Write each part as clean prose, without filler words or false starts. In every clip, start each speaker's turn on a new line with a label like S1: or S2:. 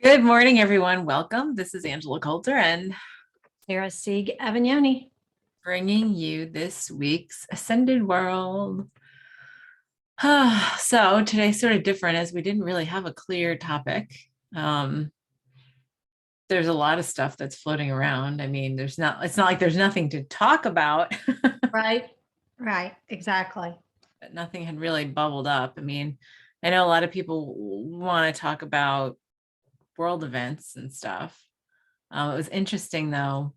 S1: Good morning, everyone. Welcome. This is Angela Coulter and
S2: Sarah Sieg Avignoni.
S1: bringing you this week's Ascended World. So today's sort of different as we didn't really have a clear topic. There's a lot of stuff that's floating around. I mean, it's not like there's nothing to talk about,
S2: Right, exactly.
S1: but nothing had really bubbled up. I mean, I know a lot of people want to talk about world events and stuff. It was interesting though,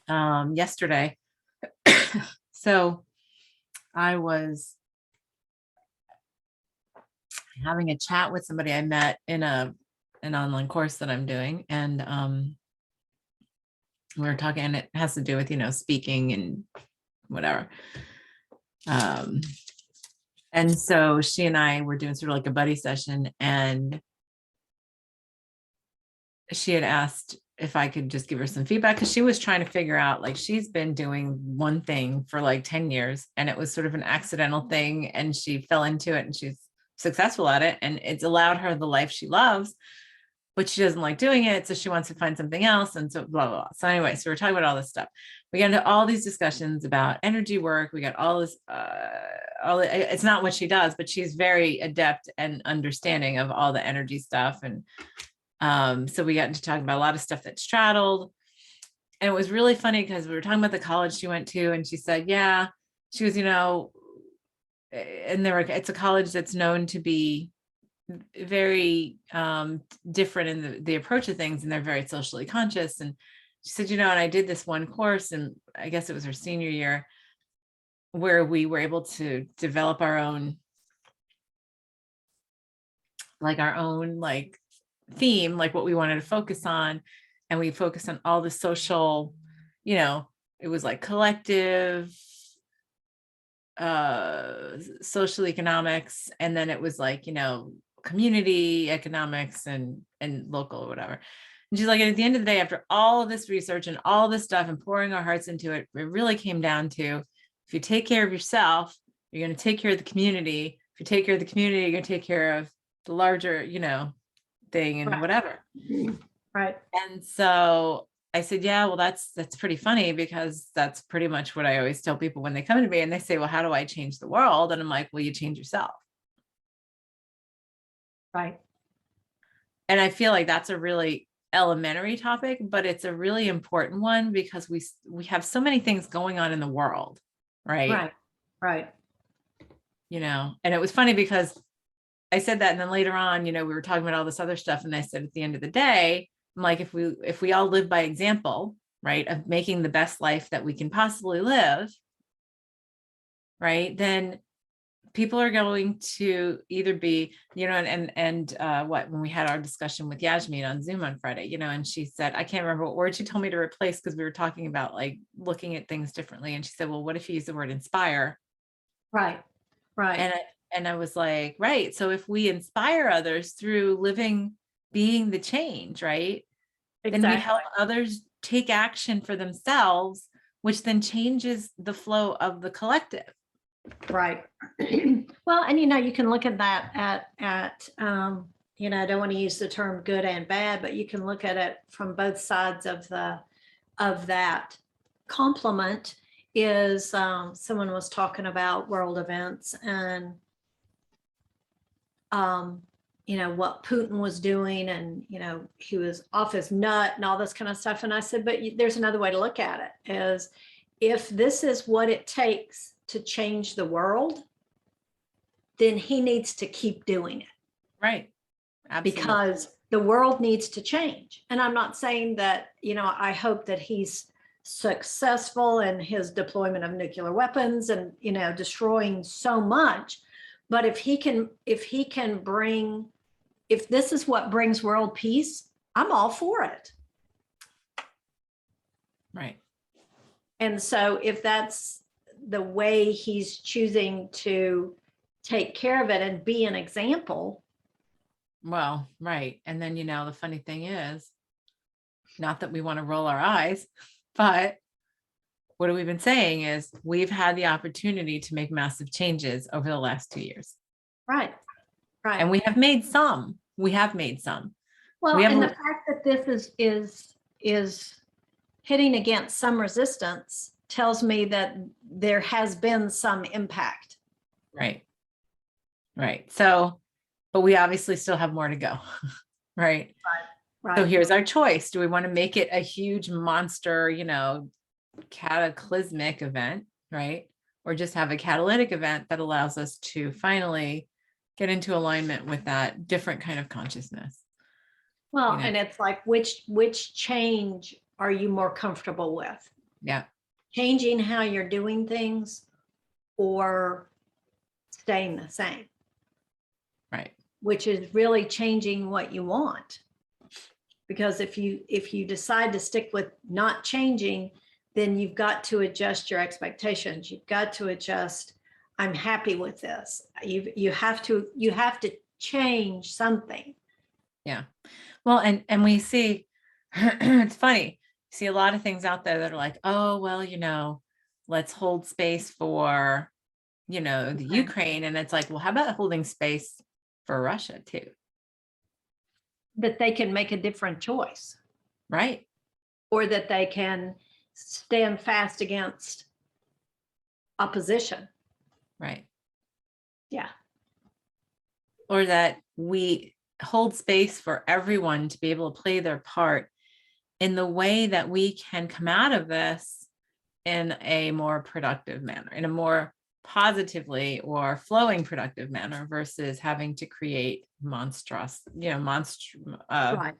S1: yesterday. So I was having a chat with somebody I met in an online course that I'm doing, and we were talking, and it has to do with speaking and whatever. And so she and I were doing sort of like a buddy session, and she had asked if I could just give her some feedback because she was trying to figure out, like, she's been doing one thing for like 10 years and it was sort of an accidental thing, and she fell into it and she's successful at it and it's allowed her the life she loves, but she doesn't like doing it, so she wants to find something else, and so blah blah blah. So anyway, so we're talking about all this stuff. We got into all these discussions about energy work. We got all this it's not what she does, but she's very adept and understanding of all the energy stuff. And so we got into talking about a lot of stuff that straddled. And it was really funny because we were talking about the college she went to, and she said, yeah, she was, and it's a college that's known to be very different in the approach of things, and they're very socially conscious. And she said, and I did this one course, and I guess it was her senior year, where we were able to develop our own theme, like what we wanted to focus on. And we focused on all the social, it was like collective, social economics, and then it was like, community economics and local or whatever. And she's like, and at the end of the day, after all of this research and all this stuff and pouring our hearts into it, it really came down to, if you take care of yourself, you're going to take care of the community. If you take care of the community, you're going to take care of the larger, thing and whatever.
S2: Right.
S1: And so I said, yeah, well, that's pretty funny, because that's pretty much what I always tell people when they come to me and they say, well, how do I change the world? And I'm like, well, you change yourself.
S2: Right.
S1: And I feel like that's a really elementary topic, but it's a really important one, because we have so many things going on in the world, right?
S2: Right.
S1: And it was funny because I said that, and then later on, we were talking about all this other stuff, and I said, at the end of the day, I'm like, if we all live by example, right, of making the best life that we can possibly live, right, then people are going to either be, when we had our discussion with Yasmin on Zoom on Friday, and she said, I can't remember what word she told me to replace, because we were talking about like looking at things differently. And she said, well, what if you use the word inspire?
S2: Right.
S1: And I was like, right. So if we inspire others through being the change, right, then we help others take action for themselves, which then changes the flow of the collective.
S2: Right. Well, and you can look at that at I don't want to use the term good and bad, but you can look at it from both sides of that. Compliment is someone was talking about world events and what Putin was doing, and he was off his nut and all this kind of stuff. And I said, but there's another way to look at it, is if this is what it takes to change the world, then he needs to keep doing it.
S1: Right. Absolutely.
S2: Because the world needs to change. And I'm not saying that, I hope that he's successful in his deployment of nuclear weapons and, destroying so much. But if this is what brings world peace, I'm all for it.
S1: Right.
S2: And so if that's the way he's choosing to take care of it and be an example.
S1: Well, right. And then, the funny thing is, not that we want to roll our eyes, but what we've been saying is we've had the opportunity to make massive changes over the last 2 years.
S2: Right.
S1: And we have made some.
S2: Well,
S1: We have
S2: and the
S1: a-
S2: fact that this is hitting against some resistance tells me that there has been some impact.
S1: right, right. So, but we obviously still have more to go, right? So
S2: Right.
S1: here's our choice. Do we want to make it a huge monster, cataclysmic event, right? Or just have a catalytic event that allows us to finally get into alignment with that different kind of consciousness.
S2: Well, and it's like, which change are you more comfortable with?
S1: Yeah,
S2: Changing how you're doing things or staying the same,
S1: right.
S2: which is really changing what you want. Because if you decide to stick with not changing, then you've got to adjust your expectations. You've got to adjust, I'm happy with this. You have to change something.
S1: Yeah. Well, and we see, it's funny, see a lot of things out there that are like, oh, well, let's hold space for, the
S2: Okay.
S1: Ukraine. And it's like, well, how about holding space for Russia too?
S2: That they can make a different choice,
S1: Right.
S2: or that they can stand fast against opposition.
S1: Right.
S2: Yeah.
S1: Or that we hold space for everyone to be able to play their part in the way that we can come out of this in a more productive manner, in a more positively or flowing productive manner versus having to create monstrous,
S2: Right.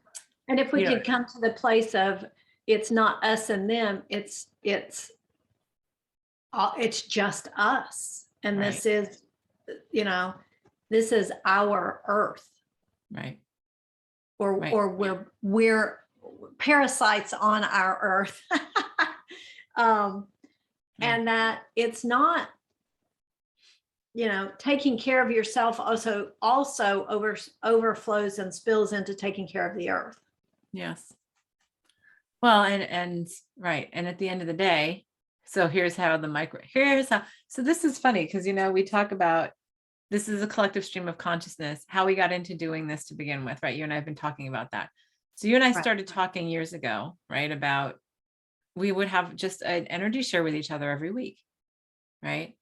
S2: And if we could come to the place of it's not us and them, it's just us. And
S1: Right.
S2: this is, this is our earth,
S1: Right.
S2: or
S1: Right.
S2: or we're parasites on our earth. And that it's not, taking care of yourself also overflows and spills into taking care of the earth.
S1: Yes. Well, and right. And at the end of the day, so so this is funny because, we talk about, this is a collective stream of consciousness, how we got into doing this to begin with, right? You and I have been talking about that. So you and I
S2: Right.
S1: started talking years ago, right? About, we would have just an energy share with each other every week, right?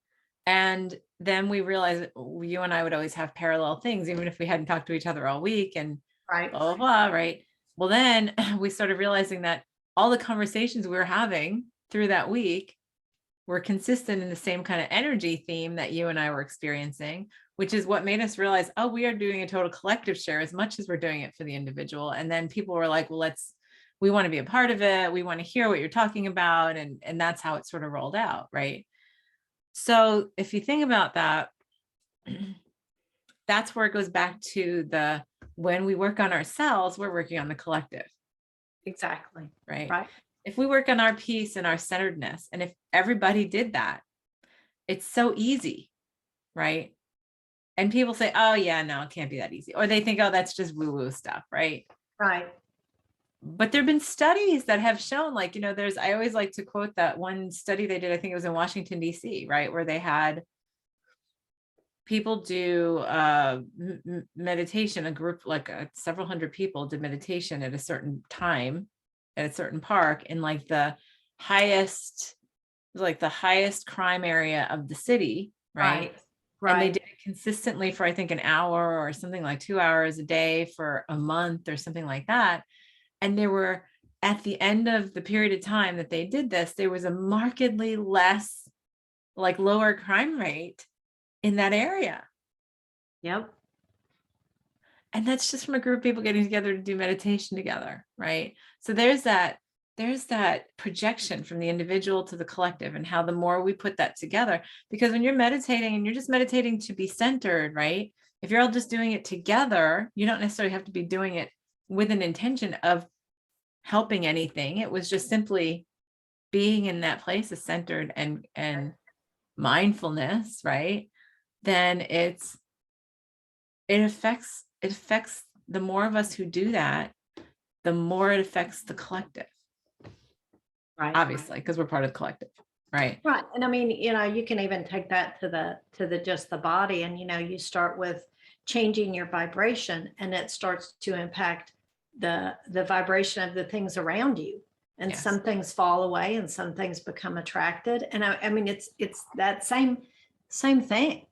S1: And then we realized you and I would always have parallel things, even if we hadn't talked to each other all week, and
S2: Right.
S1: blah, blah, blah, right? Well, then we started realizing that all the conversations we were having through that week were consistent in the same kind of energy theme that you and I were experiencing, which is what made us realize, oh, we are doing a total collective share as much as we're doing it for the individual. And then people were like, well, we want to be a part of it. We want to hear what you're talking about. And that's how it sort of rolled out, right? So if you think about that, that's where it goes back to when we work on ourselves, we're working on the collective.
S2: Exactly.
S1: Right.
S2: Right.
S1: If we work on our peace and our centeredness, and if everybody did that, it's so easy, right? And people say, oh yeah, no, it can't be that easy. Or they think, oh, that's just woo-woo stuff, right?
S2: Right.
S1: But there've been studies that have shown, like, I always like to quote that one study they did, I think it was in Washington, DC, right? Where they had people do meditation, a group, like several hundred people did meditation at a certain time at a certain park in the highest crime area of the city, right?
S2: Right.
S1: And they did it consistently for, I think, an hour or something, like 2 hours a day for a month or something like that. And there were, at the end of the period of time that they did this, there was a markedly less, lower crime rate in that area.
S2: Yep.
S1: And that's just from a group of people getting together to do meditation together, right? So there's that projection from the individual to the collective, and how the more we put that together, because when you're meditating and you're just meditating to be centered, right? If you're all just doing it together, you don't necessarily have to be doing it with an intention of helping anything. It was just simply being in that place of centered and mindfulness, right? Then it affects the more of us who do that, the more it affects the collective.
S2: Right.
S1: Obviously, because we're part of the collective, right?
S2: Right. And I mean, you can even take that to the just the body, and you start with changing your vibration, and it starts to impact the vibration of the things around you. And
S1: Yes.
S2: some things fall away and some things become attracted. And I mean, it's that same thing.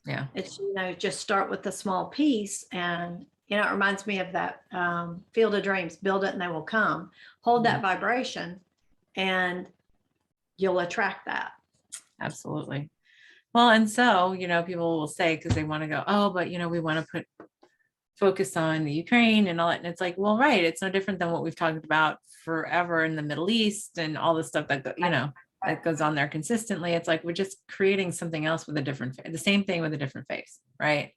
S1: Yeah.
S2: It's, just start with a small piece. And, it reminds me of that Field of Dreams, build it and they will come. Hold that vibration and you'll attract that.
S1: Absolutely. Well, and so, people will say, because they want to go, oh, but, we want to focus on the Ukraine and all that. And it's like, well, right. It's no different than what we've talked about forever in the Middle East and all the stuff that, that goes on there consistently. It's like, we're just creating something else with the same thing with a different face. Right.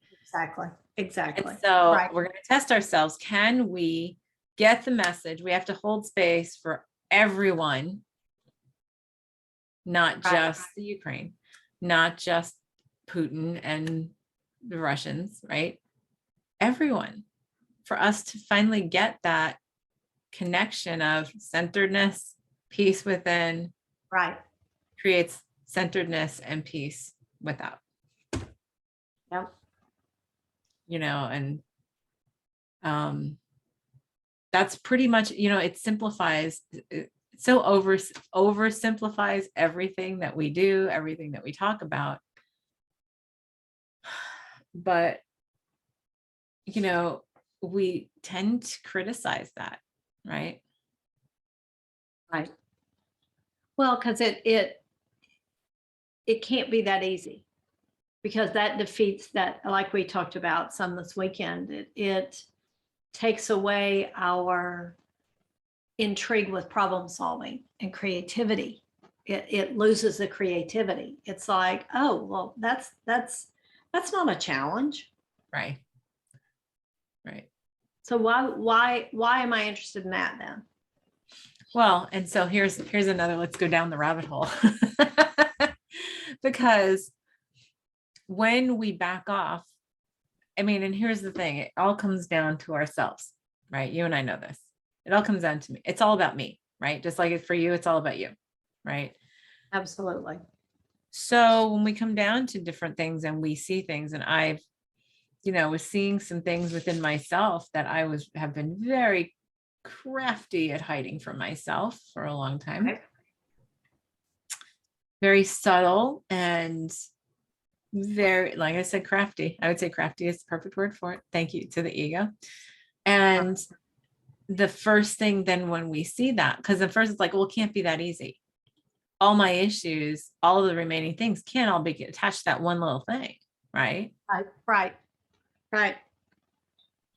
S2: Exactly.
S1: And so
S2: Right.
S1: we're going to test ourselves. Can we get the message? We have to hold space for everyone, not just the Ukraine, not just Putin and the Russians, right? Everyone, for us to finally get that connection of centeredness, peace within,
S2: Right.
S1: creates centeredness and peace without.
S2: Yep.
S1: And that's pretty much, it simplifies, it so oversimplifies everything that we do, everything that we talk about. But we tend to criticize that, right?
S2: Right. Well, because it can't be that easy, because that defeats that, like we talked about some this weekend. It takes away our intrigue with problem solving and creativity. It loses the creativity. It's like, oh, well, that's not a challenge.
S1: Right.
S2: So why am I interested in that then?
S1: Well, and so here's another, let's go down the rabbit hole. Because when we back off, and here's the thing, it all comes down to ourselves, right? You and I know this. It all comes down to me. It's all about me, right? Just like it for you, it's all about you, right?
S2: Absolutely.
S1: So when we come down to different things and we see things, and I've, was seeing some things within myself that I have been very crafty at hiding from myself for a long time.
S2: Right.
S1: Very subtle and very, like I said, crafty. I would say crafty is the perfect word for it. Thank you to the ego. And the first thing then when we see that, because at first it's like, well, it can't be that easy. All my issues, all of the remaining things can't all be attached to that one little thing, right?
S2: Right.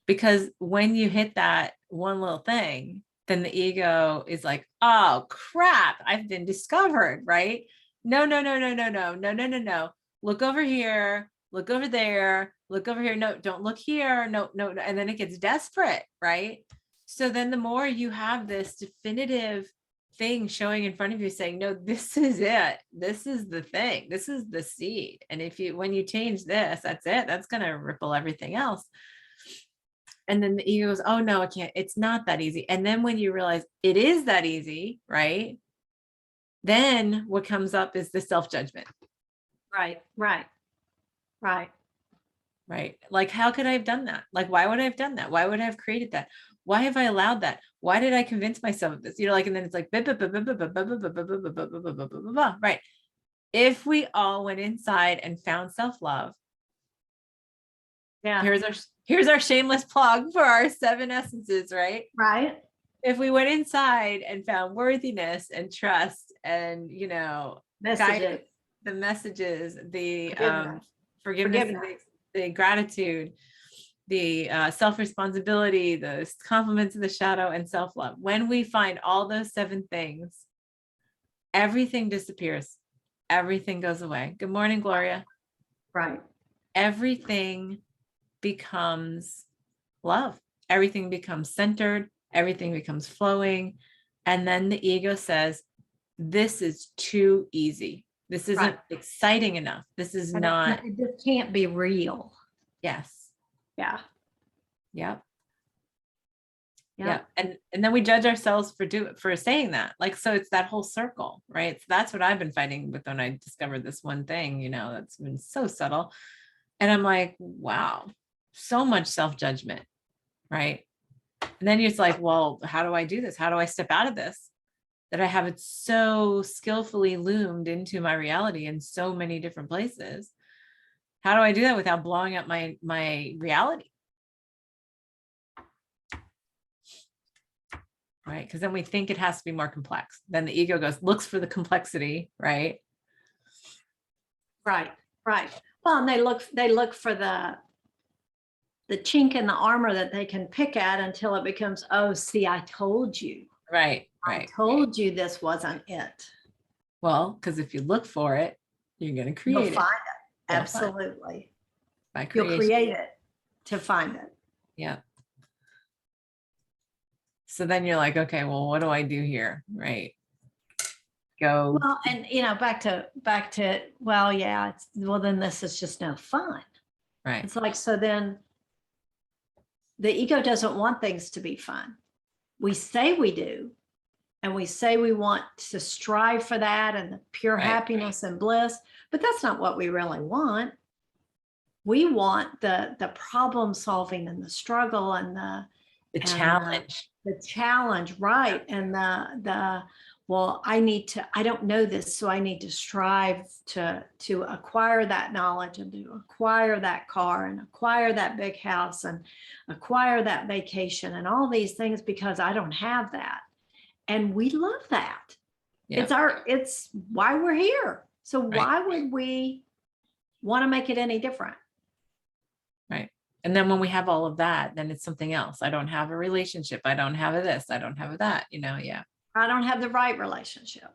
S1: Because when you hit that one little thing, then the ego is like, oh crap, I've been discovered, right? No. Look over here, look over there, look over here. No, don't look here. No. And then it gets desperate, right? So then the more you have this definitive thing showing in front of you saying, no, this is it. This is the thing. This is the seed. And when you change this, that's it. That's going to ripple everything else. And then the ego goes, oh no, I can't. It's not that easy. And then when you realize it is that easy, right? Then what comes up is the self-judgment.
S2: Right.
S1: Like, how could I have done that? Like, why would I have done that? Why would I have created that? Why have I allowed that? Why did I convince myself of this? Like, and then it's like, right. If we all went inside and found self-love,
S2: yeah,
S1: here's our shameless plug for our 7 essences, right?
S2: Right.
S1: If we went inside and found worthiness and trust and,
S2: Messages.
S1: the messages, the
S2: Forgiveness.
S1: the gratitude, the self-responsibility, the compliments of the shadow, and self-love. When we find all those 7 things, everything disappears. Everything goes away. Good morning, Gloria.
S2: Right.
S1: Everything becomes love. Everything becomes centered. Everything becomes flowing. And then the ego says, this is too easy. This isn't exciting enough. This is not.
S2: It just can't be real.
S1: Yes.
S2: Yeah.
S1: Yep. And then we judge ourselves for saying that. Like, so it's that whole circle, right? So that's what I've been fighting with when I discovered this one thing, that's been so subtle. And I'm like, wow, so much self-judgment, right? And then it's like, well, how do I do this? How do I step out of this? That I have it so skillfully loomed into my reality in so many different places. How do I do that without blowing up my reality? Right? Because then we think it has to be more complex. Then the ego looks for the complexity, right?
S2: Right, right. Well, and they look for the chink in the armor that they can pick at until it becomes, oh, see, I told you.
S1: Right,
S2: I
S1: right.
S2: told you this wasn't it.
S1: Well, because if you look for it, you're going to
S2: You'll
S1: create it.
S2: find it.
S1: You'll find it
S2: Absolutely.
S1: by
S2: You'll
S1: creation.
S2: create it to find it.
S1: Yeah. So then you're like, okay, well, what do I do here? Right. Go.
S2: Well, and back to, well, yeah, well, then this is just no fun.
S1: Right.
S2: It's like, so then the ego doesn't want things to be fun. We say we do, and we say we want to strive for that and the pure
S1: Right.
S2: happiness and bliss, but that's not what we really want. We want the problem solving and the struggle and
S1: The challenge.
S2: the challenge, right? And well, I don't know this, so I need to strive to acquire that knowledge and to acquire that car and acquire that big house and acquire that vacation and all these things because I don't have that. And we love that.
S1: Yeah.
S2: It's why we're here. So
S1: Right.
S2: why would we want to make it any different?
S1: Right. And then when we have all of that, then it's something else. I don't have a relationship. I don't have a this. I don't have a that, yeah.
S2: I don't have the right relationship.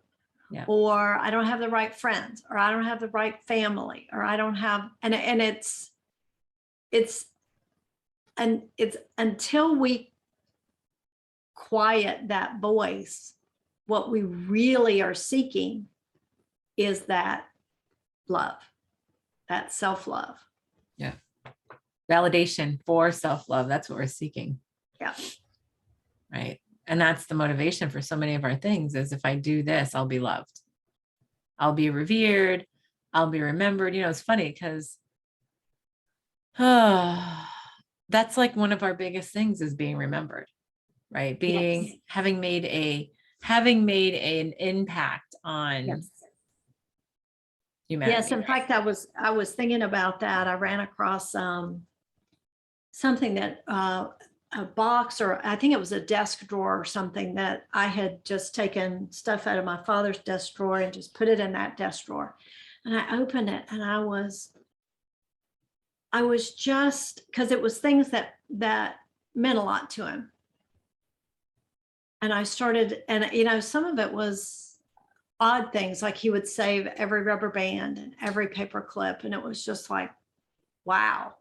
S1: Yeah.
S2: Or I don't have the right friends, or I don't have the right family, or I don't have, and it's until we quiet that voice, what we really are seeking is that love, that self-love.
S1: Yeah. Validation for self-love. That's what we're seeking.
S2: Yeah.
S1: Right. And that's the motivation for so many of our things is if I do this, I'll be loved. I'll be revered. I'll be remembered. It's funny because that's like one of our biggest things is being remembered, right?
S2: Yes.
S1: Having made an impact on
S2: Yes.
S1: humanity.
S2: Yes. In fact, I was thinking about that. I ran across something that a box, or I think it was a desk drawer or something, that I had just taken stuff out of my father's desk drawer and just put it in that desk drawer. And I opened it and I was just, because it was things that meant a lot to him. And I started, and some of it was odd things, like he would save every rubber band and every paper clip. And it was just like, wow.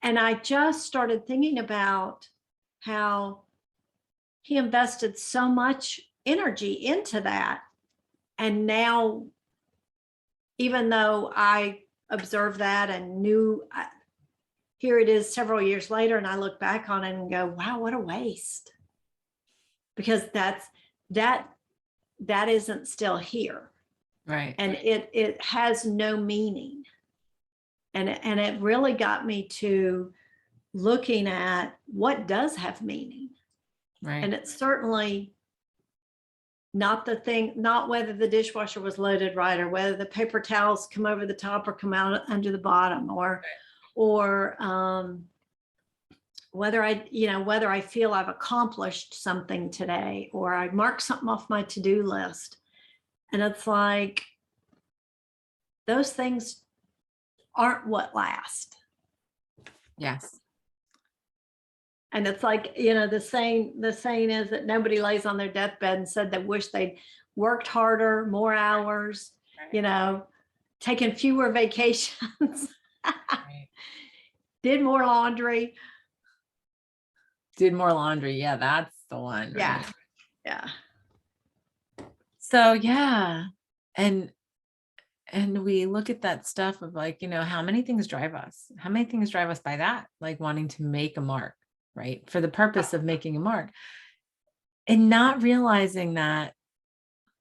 S2: And I just started thinking about how he invested so much energy into that. And now, even though I observed that and knew, here it is several years later, and I look back on it and go, wow, what a waste. Because that isn't still here.
S1: Right.
S2: And it has no meaning. And it really got me to looking at what does have meaning.
S1: Right.
S2: And it's certainly not not whether the dishwasher was loaded right, or whether the paper towels come over the top or come out under the bottom, or whether I feel I've accomplished something today, or I marked something off my to-do list. And it's like, those things aren't what last.
S1: Yes.
S2: And it's like, the saying is that nobody lays on their deathbed and said they wish they'd worked harder, more hours,
S1: Right.
S2: taken fewer vacations,
S1: Right.
S2: did more laundry.
S1: Did more laundry. Yeah, that's the one. Right?
S2: Yeah. Yeah.
S1: So yeah. And we look at that stuff of like, how many things drive us? How many things drive us by that? Like wanting to make a mark, right? For the purpose of making a mark. And not realizing that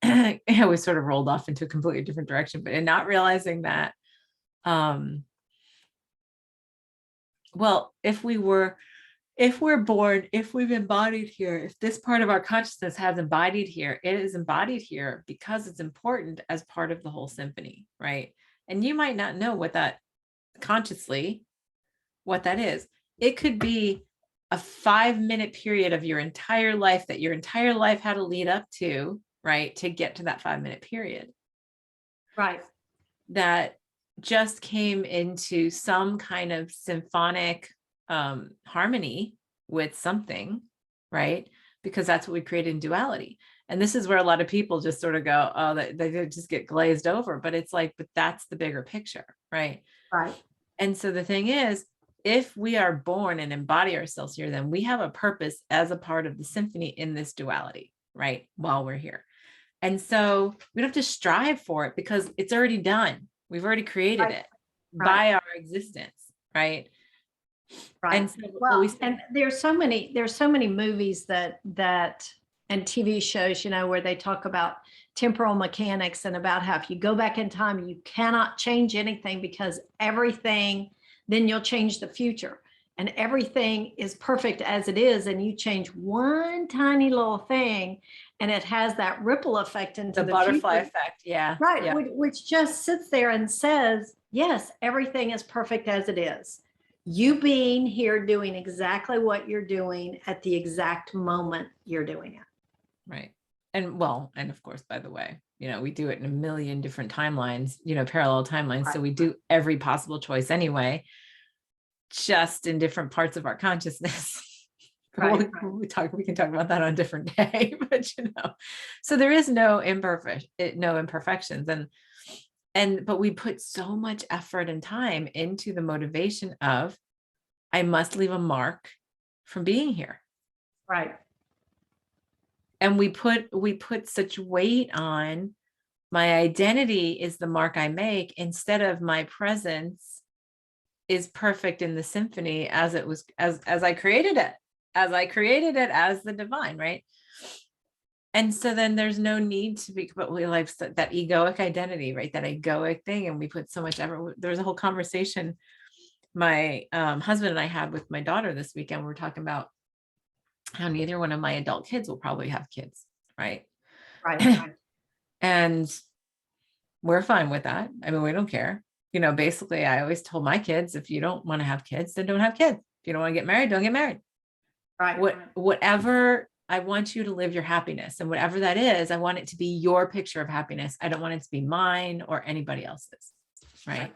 S1: we sort of rolled off into a completely different direction, but in not realizing that, well, if we were if we're born, if we've embodied here, if this part of our consciousness has embodied here, it is embodied here because it's important as part of the whole symphony, right? And you might not know what that consciously, what that is. It could be a 5-minute period of your entire life that your entire life had to lead up to, right? To get to that 5-minute period.
S2: Right.
S1: That just came into some kind of symphonic harmony with something, right? Because that's what we create in duality. And this is where a lot of people just sort of go, oh, they just get glazed over. But it's like, but that's the bigger picture, right?
S2: Right.
S1: And so the thing is, if we are born and embody ourselves here, then we have a purpose as a part of the symphony in this duality, right? While we're here. And so we don't have to strive for it because it's already done. We've already created
S2: Right.
S1: it
S2: Right.
S1: by our existence, right?
S2: Right.
S1: And so
S2: Well, and there's so many movies that and TV shows, where they talk about temporal mechanics and about how if you go back in time, you cannot change anything because everything, then you'll change the future. And everything is perfect as it is. And you change one tiny little thing and it has that ripple effect into
S1: the
S2: the
S1: butterfly
S2: future.
S1: effect, yeah.
S2: Right.
S1: Yeah.
S2: Which just sits there and says, yes, everything is perfect as it is. You being here doing exactly what you're doing at the exact moment you're doing it.
S1: Right. And of course, by the way, we do it in a million different timelines, parallel timelines.
S2: Right.
S1: So we do every possible choice anyway, just in different parts of our consciousness.
S2: Right.
S1: We can talk about that on a different day, but so there is no imperfections. But we put so much effort and time into the motivation of, I must leave a mark from being here.
S2: Right.
S1: And we put such weight on my identity is the mark I make instead of my presence is perfect in the symphony as it was, as I created it as the divine, right? And so then there's no need to be, but we like that egoic identity, right? That egoic thing. And we put so much effort. There was a whole conversation my husband and I had with my daughter this weekend. We're talking about how neither one of my adult kids will probably have kids, right?
S2: Right.
S1: And we're fine with that. I mean, we don't care. Basically, I always told my kids, if you don't want to have kids, then don't have kids. If you don't want to get married, don't get married.
S2: Right.
S1: Whatever, I want you to live your happiness. And whatever that is, I want it to be your picture of happiness. I don't want it to be mine or anybody else's. Right.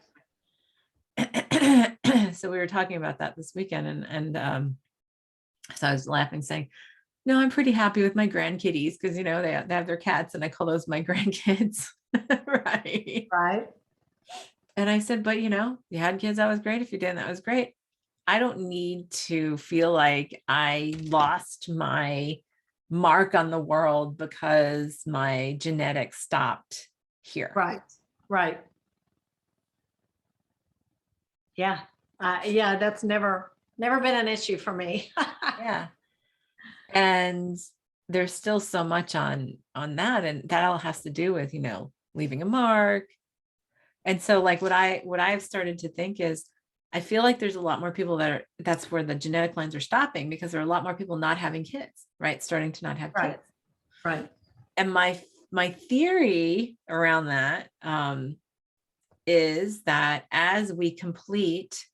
S1: So we were talking about that this weekend. And so I was laughing, saying, no, I'm pretty happy with my grandkitties because, they have their cats and I call those my grandkids. Right.
S2: Right.
S1: And I said, but you had kids, that was great. If you didn't, that was great. I don't need to feel like I lost my mark on the world because my genetics stopped here.
S2: Right. Right. Yeah. Yeah. That's never been an issue for me.
S1: Yeah. And there's still so much on that. And that all has to do with, leaving a mark. And so like what I've started to think is, I feel like there's a lot more people that's where the genetic lines are stopping because there are a lot more people not having kids, right? Starting to not have kids.
S2: Right.
S1: And my theory around that is that as we complete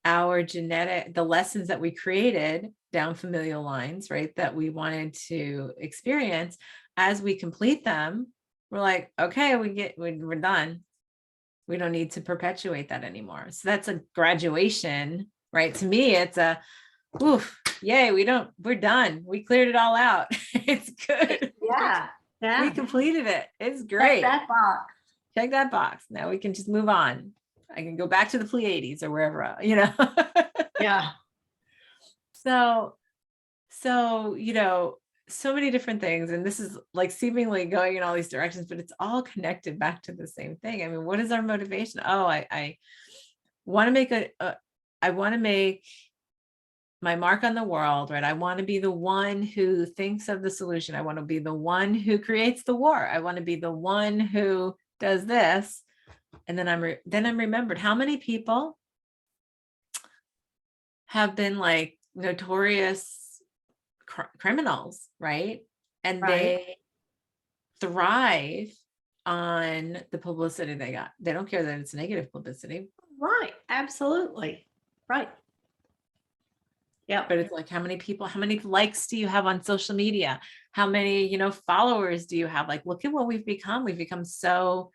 S1: the lessons that we created down familial lines, right, that we wanted to experience, as we complete them, we're like, okay, we're done. We don't need to perpetuate that anymore. So that's a graduation, right? To me, it's a, oof, yay, we're done. We cleared it all out. It's good.
S2: Yeah.
S1: We completed it. It's great. Check that box. Now we can just move on. I can go back to the Pleiades or wherever,
S2: Yeah.
S1: So, so many different things. And this is like seemingly going in all these directions, but it's all connected back to the same thing. I mean, what is our motivation? Oh, I want to make I want to make my mark on the world, right? I want to be the one who thinks of the solution. I want to be the one who creates the war. I want to be the one who does this. And then I'm remembered. How many people have been like notorious criminals, right? And
S2: Right.
S1: they thrive on the publicity they got. They don't care that it's negative publicity.
S2: Right. Absolutely. Right. Yeah.
S1: But it's like, how many likes do you have on social media? How many, followers do you have? Like, look at what we've become. We've become so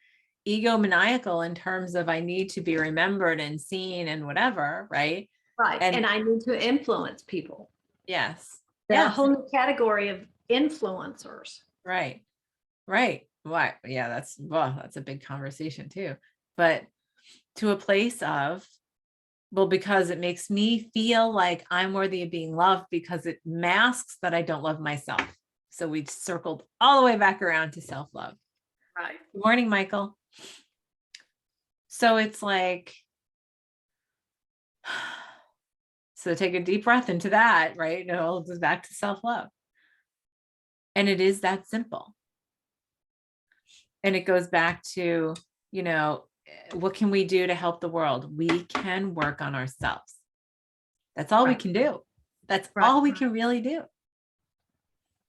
S1: egomaniacal in terms of I need to be remembered and seen and whatever, right?
S2: Right.
S1: And
S2: And I need to influence people.
S1: yes.
S2: The
S1: Yes.
S2: whole new category of influencers.
S1: Right. Right. Why? Yeah, that's a big conversation too. But to a place of, well, because it makes me feel like I'm worthy of being loved because it masks that I don't love myself. So we circled all the way back around to self-love.
S2: Right.
S1: Good morning, Michael. So it's like, so take a deep breath into that, right? It all goes back to self-love. And it is that simple. And it goes back to, what can we do to help the world? We can work on ourselves. That's all we
S2: Right.
S1: can do. That's
S2: Right.
S1: all we can really do.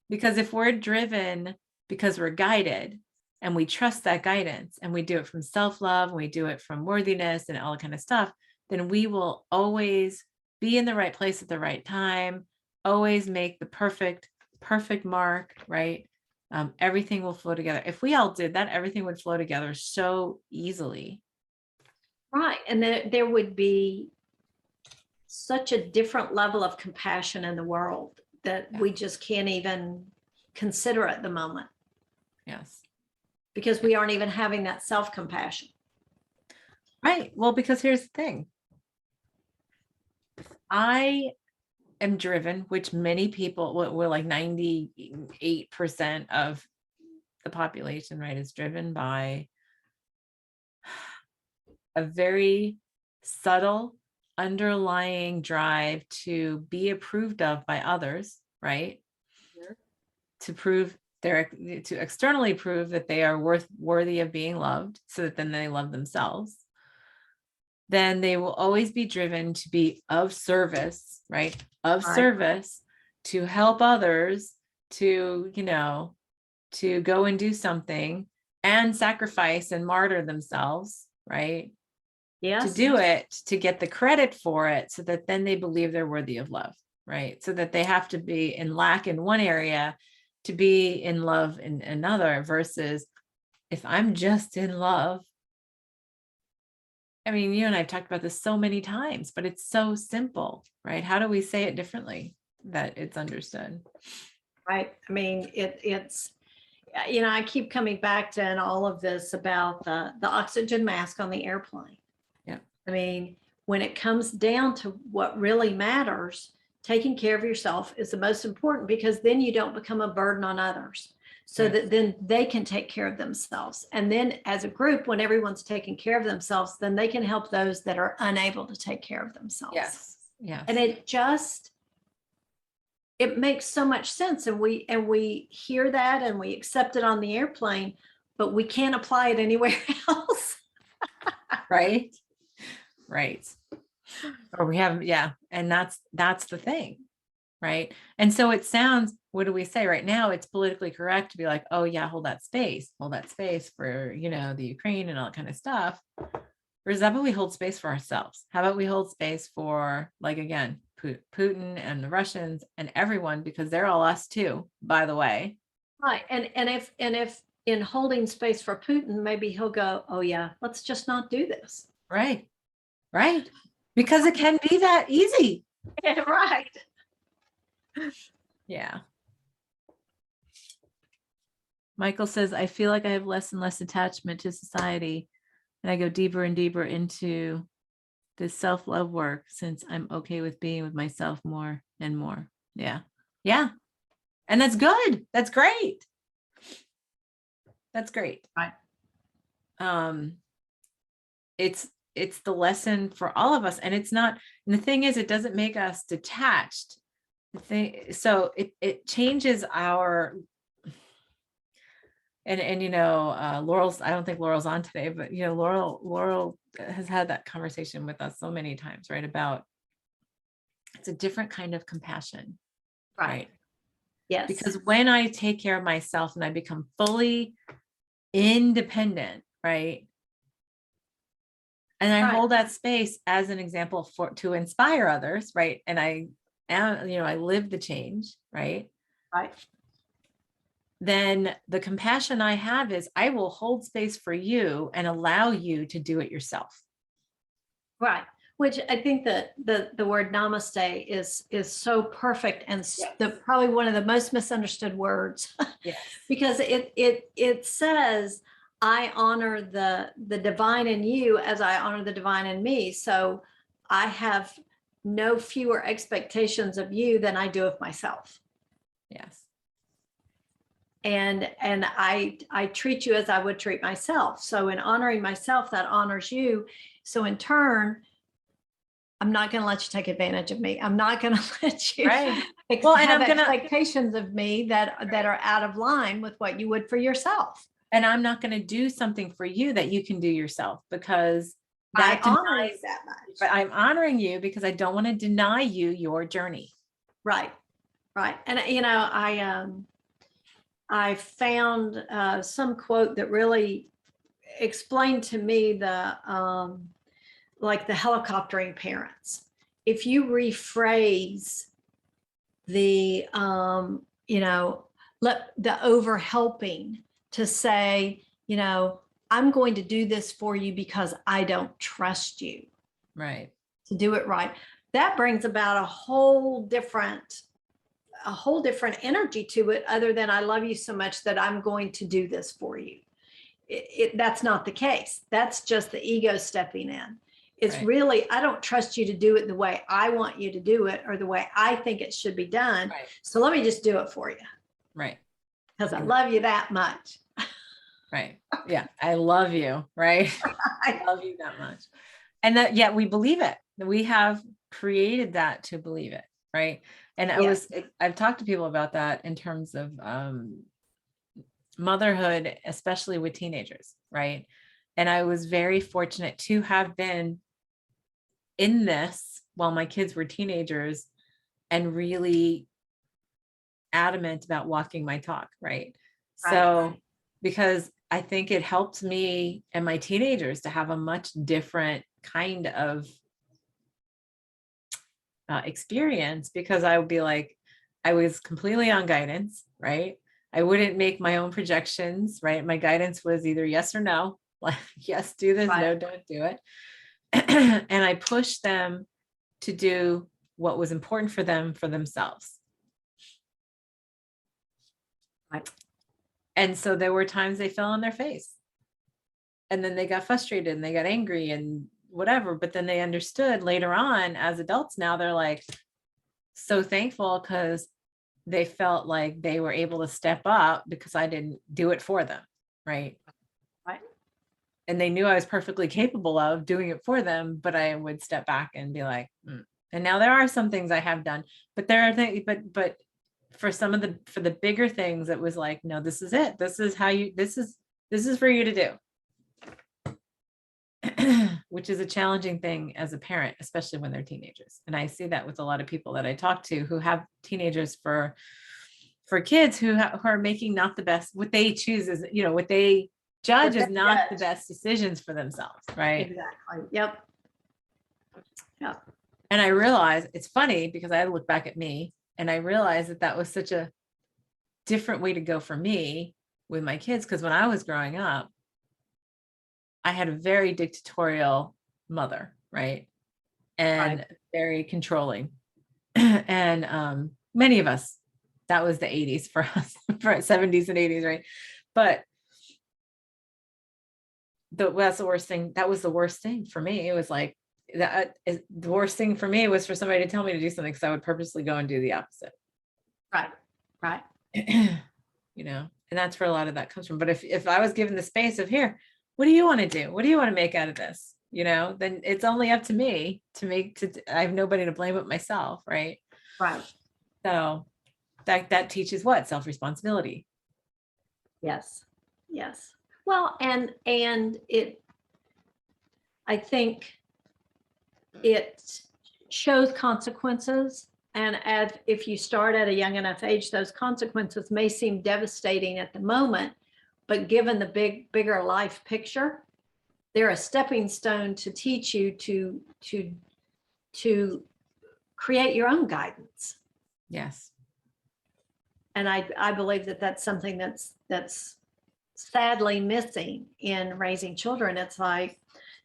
S1: Because if we're driven because we're guided and we trust that guidance and we do it from self-love and we do it from worthiness and all that kind of stuff, then we will always be in the right place at the right time, always make the perfect mark, right? Everything will flow together. If we all did that, everything would flow together so easily.
S2: Right. And then there would be such a different level of compassion in the world that we just can't even consider at the moment.
S1: Yes.
S2: Because we aren't even having that self-compassion.
S1: Right. Well, because here's the thing. I am driven, which many people, we're like 98% of the population, right, is driven by a very subtle underlying drive to be approved of by others, right?
S2: Yeah.
S1: To externally prove that they are worthy of being loved, so that then they love themselves. Then they will always be driven to be of service, right? Of
S2: Right.
S1: service to help others, to go and do something and sacrifice and martyr themselves, right?
S2: Yes.
S1: To do it, to get the credit for it, so that then they believe they're worthy of love, right? So that they have to be in lack in one area to be in love in another, versus if I'm just in love. I mean, you and I've talked about this so many times, but it's so simple, right? How do we say it differently that it's understood?
S2: Right. I mean, it's, I keep coming back to in all of this about the oxygen mask on the airplane.
S1: Yeah.
S2: I mean, when it comes down to what really matters, taking care of yourself is the most important, because then you don't become a burden on others. So
S1: Right.
S2: that then they can take care of themselves. And then as a group, when everyone's taking care of themselves, then they can help those that are unable to take care of themselves.
S1: Yes. Yes.
S2: And it makes so much sense. And we hear that and we accept it on the airplane, but we can't apply it anywhere else.
S1: Right. Right. Or we have, yeah. And that's the thing. Right. And so it sounds, what do we say right now? It's politically correct to be like, oh yeah, hold that space for, the Ukraine and all that kind of stuff. Whereas how about we hold space for ourselves? How about we hold space for, like, again, Putin and the Russians and everyone, because they're all us too, by the way.
S2: Right. And if in holding space for Putin, maybe he'll go, oh yeah, let's just not do this.
S1: Right. Right. Because it can be that easy.
S2: Yeah, right.
S1: Yeah. Michael says, I feel like I have less and less attachment to society, and I go deeper and deeper into this self-love work since I'm okay with being with myself more and more. Yeah. Yeah. And that's good. That's great. That's great.
S2: Right.
S1: It's the lesson for all of us. And it's not, and the thing is, it doesn't make us detached. So it changes our, and Laurel's, I don't think Laurel's on today, but Laurel has had that conversation with us so many times, right? About it's a different kind of compassion,
S2: Right.
S1: right?
S2: Yes.
S1: Because when I take care of myself and I become fully independent, right? And I
S2: Right.
S1: hold that space as an example to inspire others, right? And I am, I live the change, right?
S2: Right.
S1: Then the compassion I have is I will hold space for you and allow you to do it yourself.
S2: Right. Which I think that the word namaste is so perfect and probably one of the most misunderstood words.
S1: Yes.
S2: Because it says, I honor the divine in you as I honor the divine in me. So I have no fewer expectations of you than I do of myself.
S1: Yes.
S2: And I treat you as I would treat myself. So in honoring myself, that honors you. So in turn, I'm not going to let you take advantage of me. I'm not going to let you
S1: Right. Well, and
S2: have
S1: I'm gonna,
S2: expectations of me that are out of line with what you would for yourself.
S1: and I'm not going to do something for you that you can do yourself, because
S2: I
S1: that
S2: honor you
S1: denies,
S2: that much.
S1: but I'm honoring you because I don't want to deny you your journey.
S2: Right. Right. And I found some quote that really explained to me like the helicoptering parents. If you rephrase the let the over helping to say, I'm going to do this for you because I don't trust you
S1: Right.
S2: to do it right. That brings about a whole different energy to it, other than I love you so much that I'm going to do this for you. That's not the case. That's just the ego stepping in. It's
S1: Right.
S2: really, I don't trust you to do it the way I want you to do it or the way I think it should be done.
S1: Right.
S2: So let me just do it for you.
S1: Right.
S2: Because I love you that much.
S1: Right. Yeah. I love you. Right. I love you that much. And that, yeah, we believe it. We have created that to believe it. Right. And I've talked to people about that in terms of motherhood, especially with teenagers. Right. And I was very fortunate to have been in this while my kids were teenagers and really adamant about walking my talk. Right. So, because I think it helped me and my teenagers to have a much different kind of experience, because I would be like, I was completely on guidance, right? I wouldn't make my own projections, right? My guidance was either yes or no, like, yes, do this, no, don't do it. And I pushed them to do what was important for them, for themselves.
S2: Right.
S1: And so there were times they fell on their face. And then they got frustrated and they got angry and whatever. But then they understood later on, as adults now, they're like so thankful because they felt like they were able to step up because I didn't do it for them. Right.
S2: Right.
S1: And they knew I was perfectly capable of doing it for them, but I would step back and be like, And now there are some things I have done, but there are things, but for the bigger things, it was like, no, this is it. This is how this is for you to do. Which is a challenging thing as a parent, especially when they're teenagers. And I see that with a lot of people that I talk to who have teenagers for kids who are making not the best, what they choose is, what they judge is not the best decisions for themselves. Right.
S2: Exactly. Yep. Yep.
S1: And I realize it's funny because I look back at me and I realize that was such a different way to go for me with my kids. Because when I was growing up, I had a very dictatorial mother, right? And very controlling. And many of us, that was the 80s for us, for 70s and 80s, right? But that's the worst thing. That was the worst thing for me. It was like, the worst thing for me was for somebody to tell me to do something, because I would purposely go and do the opposite.
S2: Right.
S1: And that's where a lot of that comes from. But if I was given the space of, here, what do you want to do? What do you want to make out of this? Then it's only up to me I have nobody to blame but myself. Right.
S2: Right.
S1: So that teaches what? Self-responsibility.
S2: Yes. Yes. Well, and I think it shows consequences. And if you start at a young enough age, those consequences may seem devastating at the moment, but given the bigger life picture, they're a stepping stone to teach you to create your own guidance.
S1: Yes.
S2: And I believe that that's something that's sadly missing in raising children. It's like,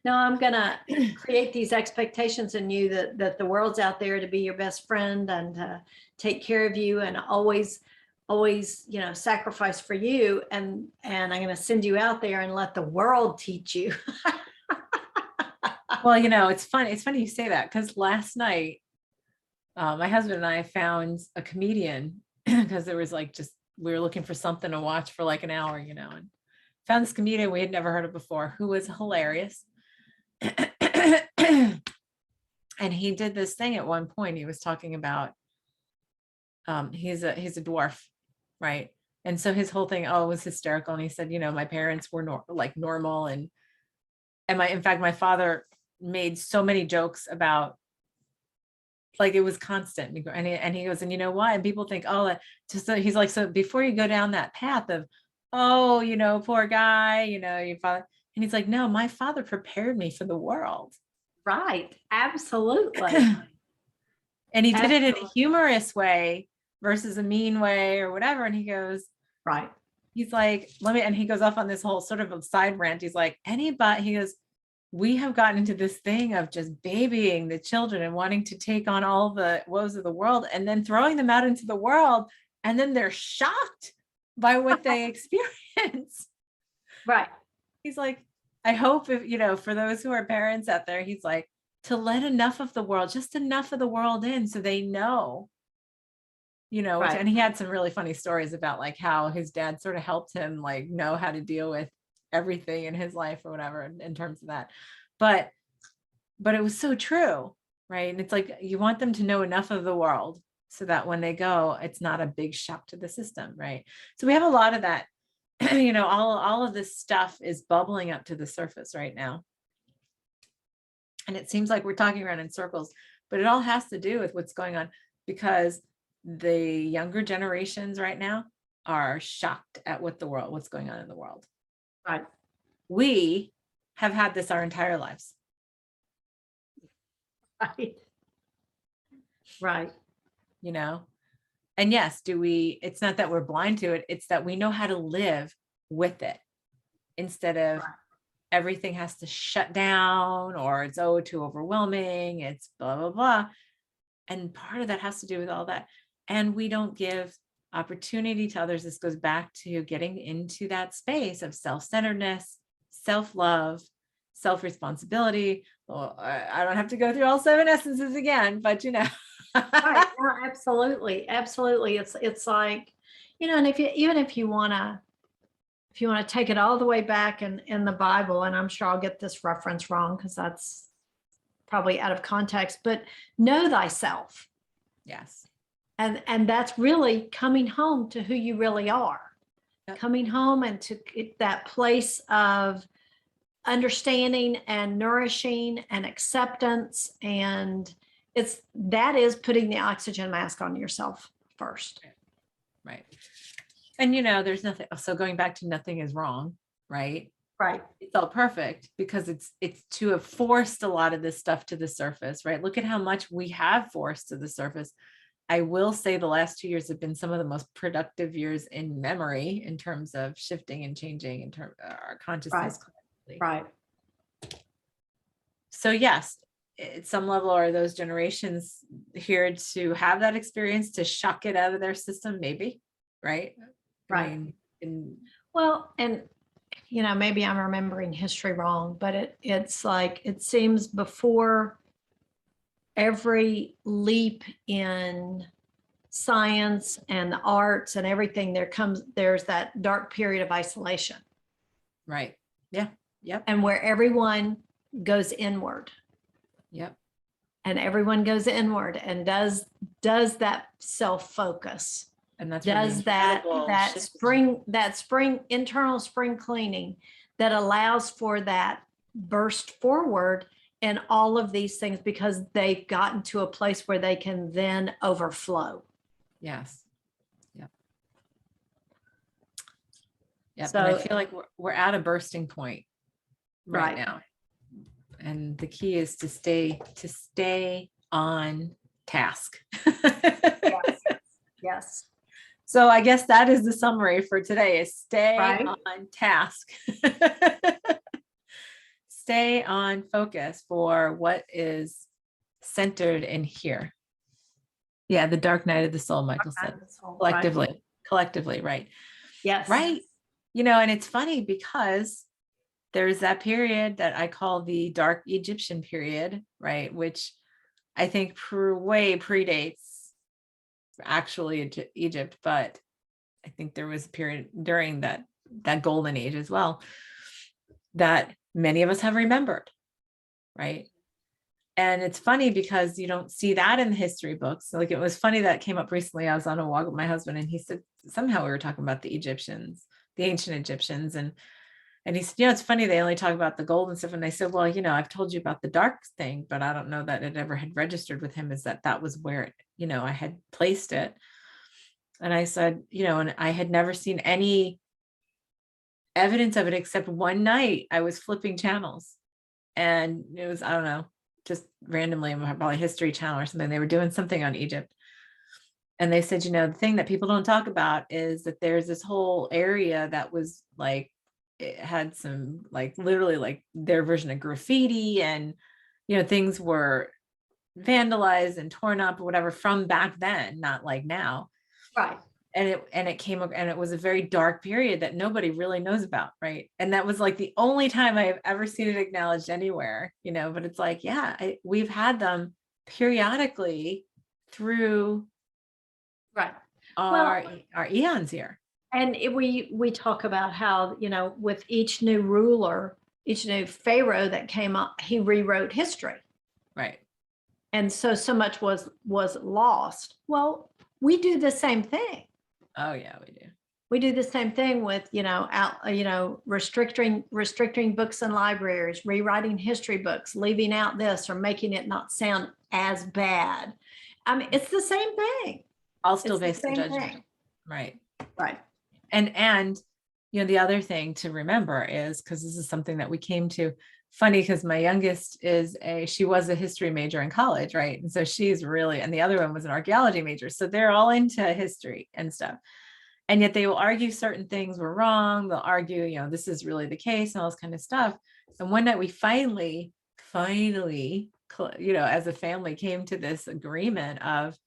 S2: no, I'm gonna create these expectations in you that the world's out there to be your best friend and to take care of you and always, sacrifice for you. And I'm gonna send you out there and let the world teach you.
S1: Well, it's funny. It's funny you say that, because last night, my husband and I found a comedian because there was we were looking for something to watch for like an hour, and found this comedian we had never heard of before, who was hilarious. And he did this thing at one point. He was talking about, he's a dwarf, right? And so his whole thing, was hysterical. And he said, my parents were normal, and in fact, my father made so many jokes about, it was constant. And he goes, and you know why? And people think, he's like, so before you go down that path of, poor guy, your father. And he's like, no, my father prepared me for the world.
S2: Right. Absolutely.
S1: And he did it in a humorous way versus a mean way or whatever. And he goes,
S2: right.
S1: He's like, and he goes off on this whole sort of a side rant. He's like, he goes, we have gotten into this thing of just babying the children and wanting to take on all the woes of the world and then throwing them out into the world. And then they're shocked by what they experience.
S2: Right.
S1: He's like, I hope if, for those who are parents out there, he's like, to let just enough of the world in so they know, right. And he had some really funny stories about how his dad sort of helped him know how to deal with everything in his life or whatever in terms of that. But it was so true, right? And it's like, you want them to know enough of the world so that when they go, it's not a big shock to the system, right? So we have a lot of that. All of this stuff is bubbling up to the surface right now. And it seems like we're talking around in circles, but it all has to do with what's going on, because the younger generations right now are shocked at what's going on in the world.
S2: Right.
S1: We have had this our entire lives.
S2: Right. Right.
S1: And yes, it's not that we're blind to it. It's that we know how to live with it instead of everything has to shut down or it's too overwhelming. It's blah, blah, blah. And part of that has to do with all that. And we don't give opportunity to others. This goes back to getting into that space of self-centeredness, self-love, self-responsibility. Well, I don't have to go through all 7 essences again, but
S2: Right. No, absolutely. It's like, and if you want to take it all the way back in the Bible, and I'm sure I'll get this reference wrong because that's probably out of context, but know thyself.
S1: Yes.
S2: And that's really coming home to who you really are. Yep. Coming home and to that place of understanding and nourishing and acceptance. And that is putting the oxygen mask on yourself first.
S1: Right. And there's nothing. So going back to nothing is wrong, right?
S2: Right.
S1: It's all perfect because it's to have forced a lot of this stuff to the surface, right? Look at how much we have forced to the surface. I will say the last 2 years have been some of the most productive years in memory in terms of shifting and changing in terms of our consciousness.
S2: Right.
S1: So yes, at some level, are those generations here to have that experience, to shock it out of their system? Maybe, right?
S2: Right. Well, and maybe I'm remembering history wrong, but it's like, it seems before every leap in science and the arts and everything, there's that dark period of isolation.
S1: Right. Yeah. Yep.
S2: And where everyone goes inward.
S1: Yep.
S2: And everyone goes inward and does that self-focus. And that's does that spring internal spring cleaning that allows for that burst forward in all of these things because they've gotten to a place where they can then overflow.
S1: Yes. Yep. Yep.
S2: So,
S1: And I feel like we're at a bursting point right
S2: right.
S1: now. And the key is to stay on task.
S2: Yes. Yes.
S1: So I guess that is the summary for today, is stay
S2: Right.
S1: on task. Stay on focus for what is centered in here. Yeah, the dark night of the soul, Michael said.
S2: Right.
S1: Collectively, right.
S2: Yes.
S1: Right. You know, and it's funny because there's that period that I call the dark Egyptian period, right? Which I think way predates actually Egypt, but I think there was a period during that golden age as well that many of us have remembered, right? And it's funny because you don't see that in the history books. Like, it was funny that came up recently. I was on a walk with my husband and he said, somehow we were talking about the Egyptians, the ancient Egyptians. And he said, you know, it's funny, they only talk about the gold and stuff. And I said, well, you know, I've told you about the dark thing, but I don't know that it ever had registered with him, is that was where it, you know, I had placed it. And I said, you know, and I had never seen any evidence of it except one night I was flipping channels and it was, I don't know, just randomly, probably History Channel or something. They were doing something on Egypt. And they said, you know, the thing that people don't talk about is that there's this whole area that was like, it had some like literally like their version of graffiti, and, you know, things were vandalized and torn up or whatever from back then, not like now.
S2: Right.
S1: And it came up, and it was a very dark period that nobody really knows about, right? And that was like the only time I have ever seen it acknowledged anywhere, you know. But it's like, yeah, we've had them periodically through
S2: Right.
S1: our eons here.
S2: And we talk about how, you know, with each new ruler, each new pharaoh that came up, he rewrote history.
S1: Right.
S2: And so much was lost. Well, we do the same thing.
S1: Oh yeah, we do.
S2: We do the same thing with, you know, restricting books in libraries, rewriting history books, leaving out this or making it not sound as bad. I mean, it's the same thing.
S1: All still
S2: It's the
S1: based on
S2: same
S1: judgment.
S2: thing.
S1: Right.
S2: Right.
S1: And you know, the other thing to remember is, because this is something that we came to, funny because my youngest she was a history major in college, right? And so she's really, and the other one was an archaeology major. So they're all into history and stuff. And yet they will argue certain things were wrong. They'll argue, you know, this is really the case and all this kind of stuff. And one night we finally, you know, as a family came to this agreement of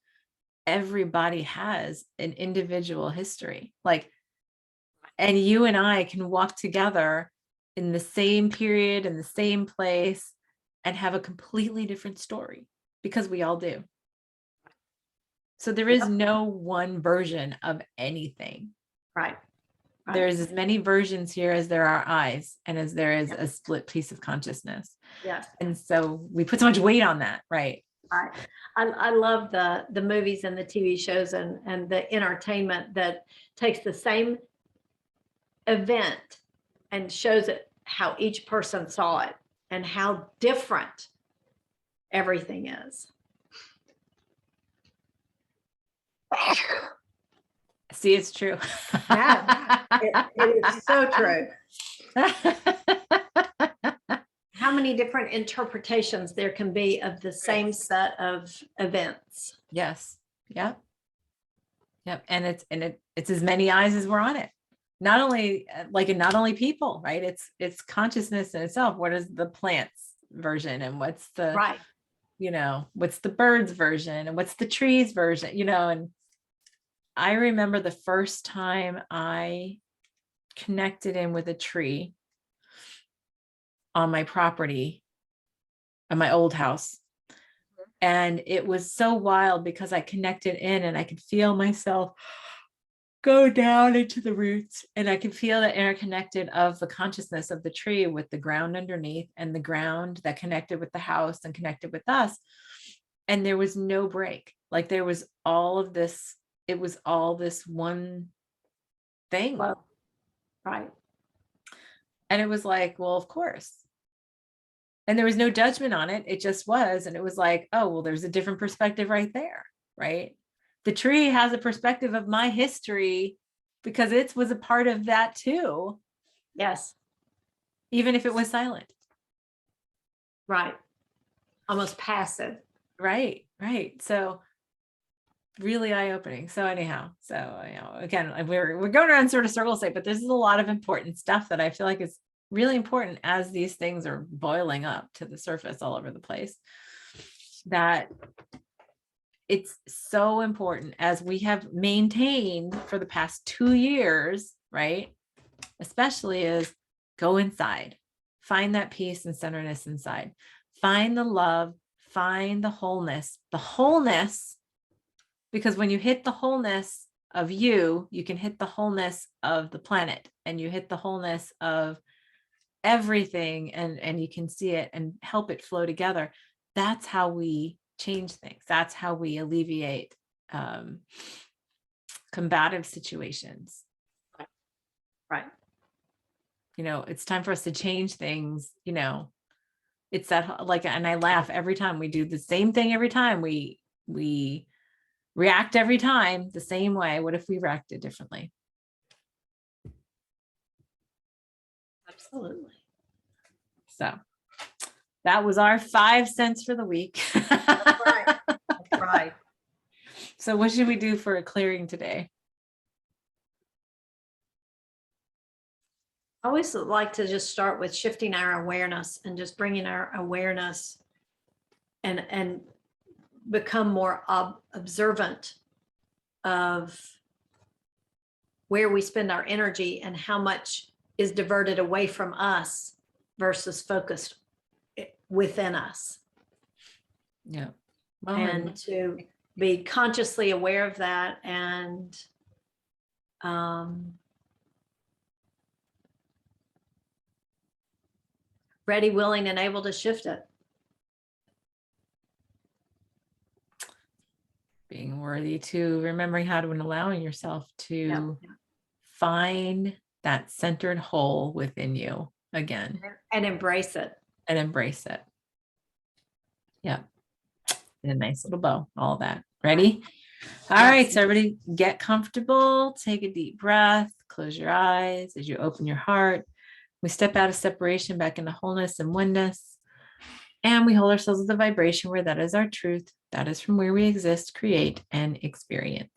S1: everybody has an individual history. Like, and you and I can walk together in the same period, in the same place, and have a completely different story, because we all do. So there is
S2: Yep.
S1: no one version of anything.
S2: Right. Right.
S1: There's as many versions here as there are eyes, and as there is
S2: Yes.
S1: a split piece of consciousness.
S2: Yes.
S1: And so we put so much weight on that, right?
S2: I love the movies and the TV shows and the entertainment that takes the same event and shows it how each person saw it and how different everything is.
S1: See, it's true.
S2: Yeah, it is so true. How many different interpretations there can be of the same set of events.
S1: Yes. Yep. Yep. And it's as many eyes as we're on it. Not only not only people, right? It's consciousness in itself. What is the plants version, and what's the,
S2: right,
S1: you know, what's the birds version, and what's the trees version, you know. And I remember the first time I connected in with a tree on my property, on my old house. And it was so wild because I connected in and I could feel myself go down into the roots, and I could feel the interconnected of the consciousness of the tree with the ground underneath, and the ground that connected with the house and connected with us. And there was no break. Like, there was all of this, it was all this one thing.
S2: well, right.
S1: And it was like, well, of course, And there was no judgment on it. It just was. And it was like, oh, well, there's a different perspective right there. Right. The tree has a perspective of my history because it was a part of that too,
S2: Yes.
S1: even if it was silent.
S2: Right. Almost passive.
S1: Right. Right. So really eye-opening. So anyhow, again, we're going around sort of circles, but this is a lot of important stuff that I feel like is really important as these things are boiling up to the surface all over the place. That it's so important, as we have maintained for the past 2 years, right? Especially, is go inside, find that peace and centeredness inside, find the love, find the wholeness, because when you hit the wholeness of you, you can hit the wholeness of the planet, and you hit the wholeness of everything, and you can see it and help it flow together. That's how we change things. That's how we alleviate combative situations.
S2: Right.
S1: It's time for us to change things. It's that, like, and I laugh every time we do the same thing. Every time we react every time the same way. What if we reacted differently?
S2: Absolutely.
S1: So that was our 5 cents for the week.
S2: Right. That's right.
S1: So what should we do for a clearing today?
S2: I always like to just start with shifting our awareness and just bringing our awareness and become more observant of where we spend our energy and how much is diverted away from us versus focused within us.
S1: Yeah. Well,
S2: And to be consciously aware of that and ready, willing, and able to shift it.
S1: being worthy to remembering how to, and allowing yourself to find that centered whole within you again
S2: and embrace it.
S1: and embrace it. Yeah. And a nice little bow, all that. Ready? All right. So everybody get comfortable, take a deep breath, close your eyes as you open your heart. We step out of separation back into wholeness and oneness. And we hold ourselves with the vibration where that is our truth. That is from where we exist, create, and experience.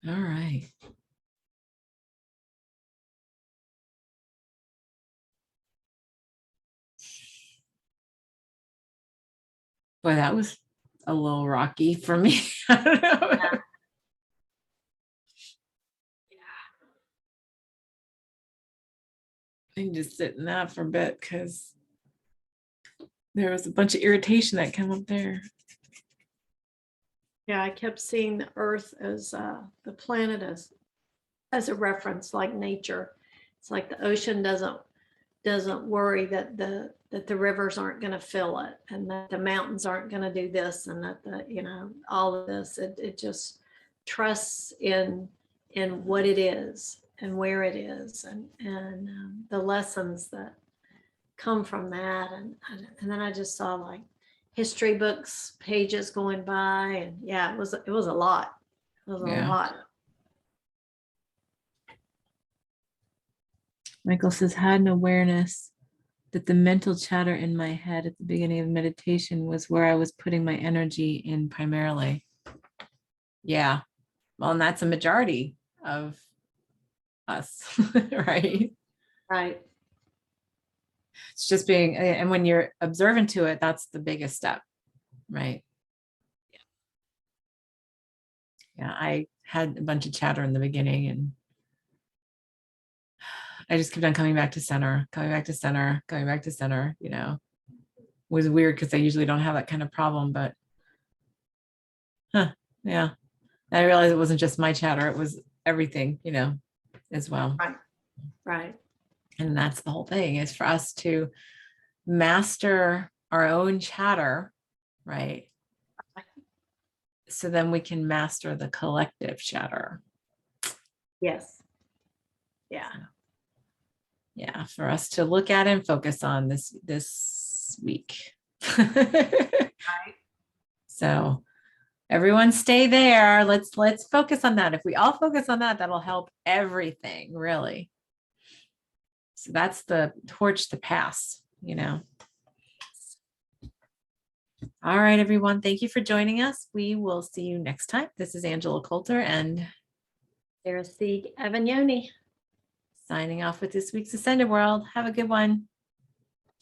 S1: All right. Boy, that was a little rocky for me. I don't know. I can just sit in that for a bit because there was a bunch of irritation that came up there.
S2: Yeah, I kept seeing the Earth as the planet as a reference, like nature. It's like the ocean doesn't worry that the rivers aren't going to fill it, and that the mountains aren't going to do this, and that all of this. It just trusts in what it is and where it is, and the lessons that come from that, and then I just saw like history books pages going by, and yeah, it was a lot. It was a
S1: Yeah.
S2: lot.
S1: Michael says, had an awareness that the mental chatter in my head at the beginning of meditation was where I was putting my energy in primarily. Yeah. Well, and that's a majority of us, right?
S2: Right.
S1: It's just being, and when you're observant to it, that's the biggest step, right? Yeah, I had a bunch of chatter in the beginning, and I just kept on coming back to center, coming back to center, going back to center, It was weird because I usually don't have that kind of problem, but yeah. And I realized it wasn't just my chatter, it was everything, as well.
S2: Right.
S1: And that's the whole thing, is for us to master our own chatter, right? So then we can master the collective chatter.
S2: Yes. Yeah.
S1: Yeah, for us to look at and focus on this week. So everyone stay there. Let's focus on that. If we all focus on that, that'll help everything, really. So that's the torch to pass, All right, everyone. Thank you for joining us. We will see you next time. This is Angela Coulter, and
S2: There's the Avagnoni.
S1: signing off with this week's Ascended World. Have a good one.